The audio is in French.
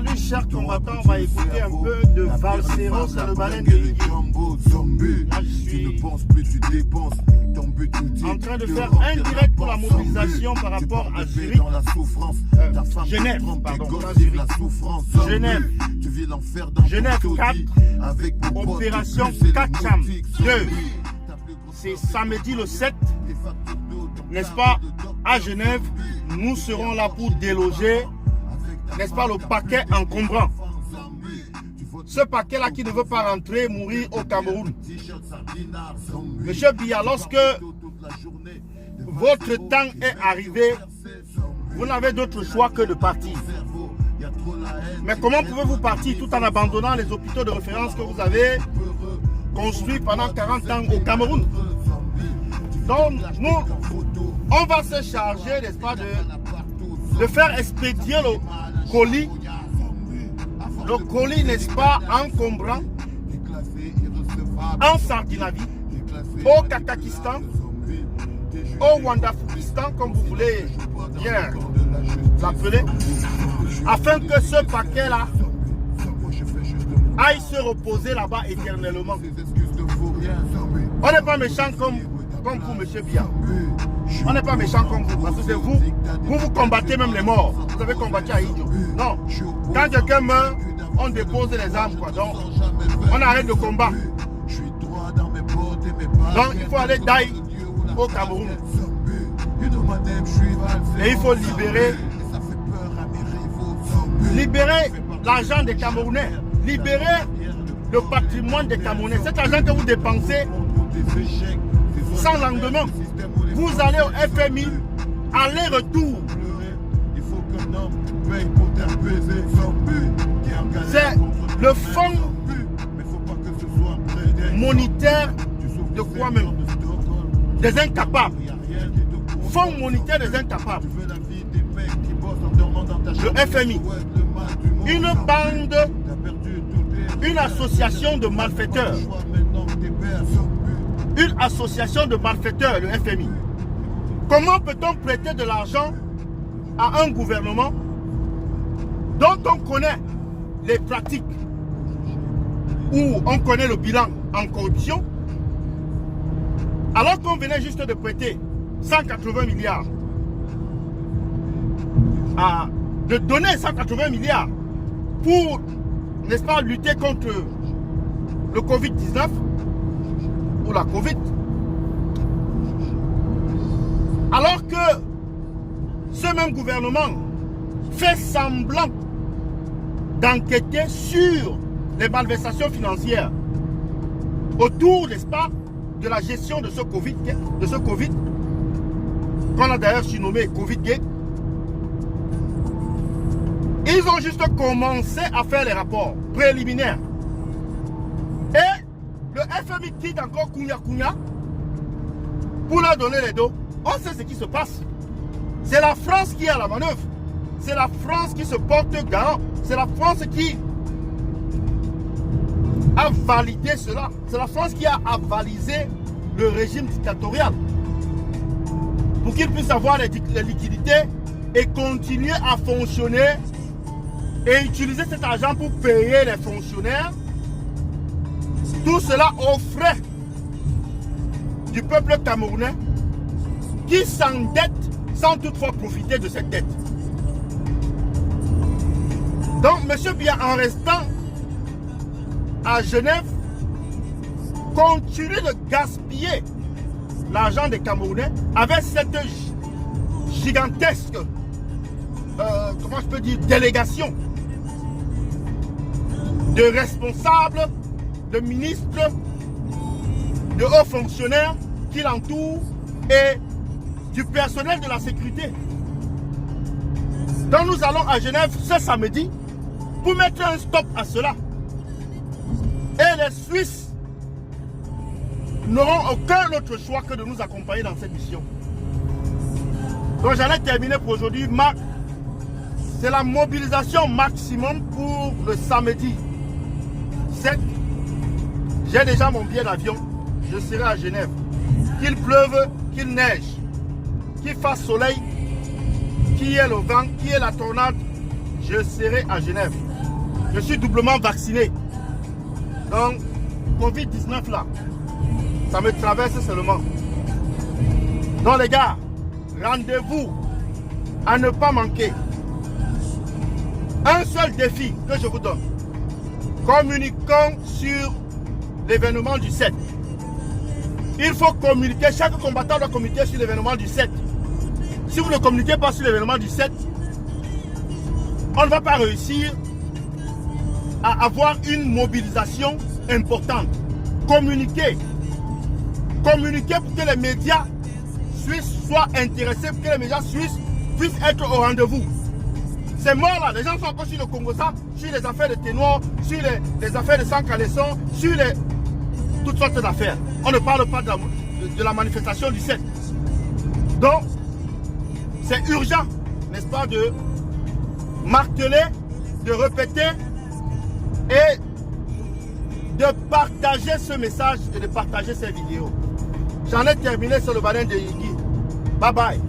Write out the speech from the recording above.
Aujourd'hui, chers combattants, on va écouter un peu de Valsero, c'est le baleine de Lydie. Moi, je suis en train de faire un direct pour la mobilisation par rapport à Zurich. Genève, pardon, pas Zurich. Genève. Genève 4, opération Kacham 2. C'est samedi le 7, n'est-ce pas, à Genève. Nous serons là pour déloger, n'est-ce pas, le paquet encombrant. Ce paquet-là qui ne veut pas rentrer, mourir au Cameroun. Monsieur Biya, lorsque votre temps est arrivé, vous n'avez d'autre choix que de partir. Mais comment pouvez-vous partir tout en abandonnant les hôpitaux de référence que vous avez construits pendant 40 ans au Cameroun? Donc, nous, on va se charger, n'est-ce pas, de faire expédier le colis, n'est-ce pas, encombrant, en Sardinavie, au Kakakistan, au Wandafukistan, comme vous voulez bien l'appeler, afin que ce paquet-là aille se reposer là-bas éternellement. On n'est pas méchant comme vous, monsieur Biya. On n'est pas méchant comme vous, parce que c'est vous combattez même les morts. Vous avez combattu à Idio. Non. Quand quelqu'un meurt, on dépose les armes, quoi. Donc, on arrête le combat. Donc, il faut aller d'ailleurs au Cameroun. Et il faut libérer l'argent des Camerounais. Libérer le patrimoine des Camerounais. Cet argent que vous dépensez sans lendemain. Vous allez au FMI, aller-retour. C'est le fonds monétaire de quoi même? Des incapables. Fonds monétaire des incapables. Le FMI. Une bande, une association de malfaiteurs. Une association de malfaiteurs, le FMI. Comment peut-on prêter de l'argent à un gouvernement dont on connaît les pratiques, où on connaît le bilan en corruption, alors qu'on venait juste de prêter 180 milliards, de donner 180 milliards pour, n'est-ce pas, lutter contre le Covid-19 ou la Covid. Alors que ce même gouvernement fait semblant d'enquêter sur les malversations financières autour, n'est-ce pas, de la gestion de ce Covid, qu'on a d'ailleurs surnommé Covid-Gate. Ils ont juste commencé à faire les rapports préliminaires. Et le FMI quitte encore Kounia pour leur donner les dos. On sait ce qui se passe. C'est la France qui est à la manœuvre. C'est la France qui se porte garant. C'est la France qui a validé cela. C'est la France qui a avalisé le régime dictatorial pour qu'il puisse avoir les liquidités et continuer à fonctionner et utiliser cet argent pour payer les fonctionnaires. Tout cela aux frais du peuple camerounais qui s'endette sans toutefois profiter de cette dette. Donc, M. Biya, en restant à Genève, continue de gaspiller l'argent des Camerounais avec cette gigantesque, comment je peux dire, délégation de responsables, de ministres, de hauts fonctionnaires qui l'entourent et du personnel de la sécurité. Donc nous allons à Genève ce samedi pour mettre un stop à cela. Et les Suisses n'auront aucun autre choix que de nous accompagner dans cette mission. Donc j'en ai terminé pour aujourd'hui. C'est la mobilisation maximum pour le samedi 7. J'ai déjà mon billet d'avion. Je serai à Genève. Qu'il pleuve, qu'il neige, qu'il fasse soleil, qu'il y ait le vent, qu'il y ait la tornade, je serai à Genève. Je suis doublement vacciné. Donc, Covid-19 là, ça me traverse seulement. Donc les gars, rendez-vous à ne pas manquer. Un seul défi que je vous donne. Communiquons sur l'événement du 7. Il faut communiquer, chaque combattant doit communiquer sur l'événement du 7. Si vous ne communiquez pas sur l'événement du 7, on ne va pas réussir à avoir une mobilisation importante. Communiquer. Communiquer pour que les médias suisses soient intéressés, pour que les médias suisses puissent être au rendez-vous. C'est mort là, les gens sont encore sur le Congo-Ça, sur les affaires de ténors, sur les affaires de sang-calaisson, sur toutes sortes d'affaires. On ne parle pas de la manifestation du 7. Donc, c'est urgent, n'est-ce pas, de marteler, de répéter et de partager ce message et de partager ces vidéos. J'en ai terminé sur le baleine de Yigi. Bye bye.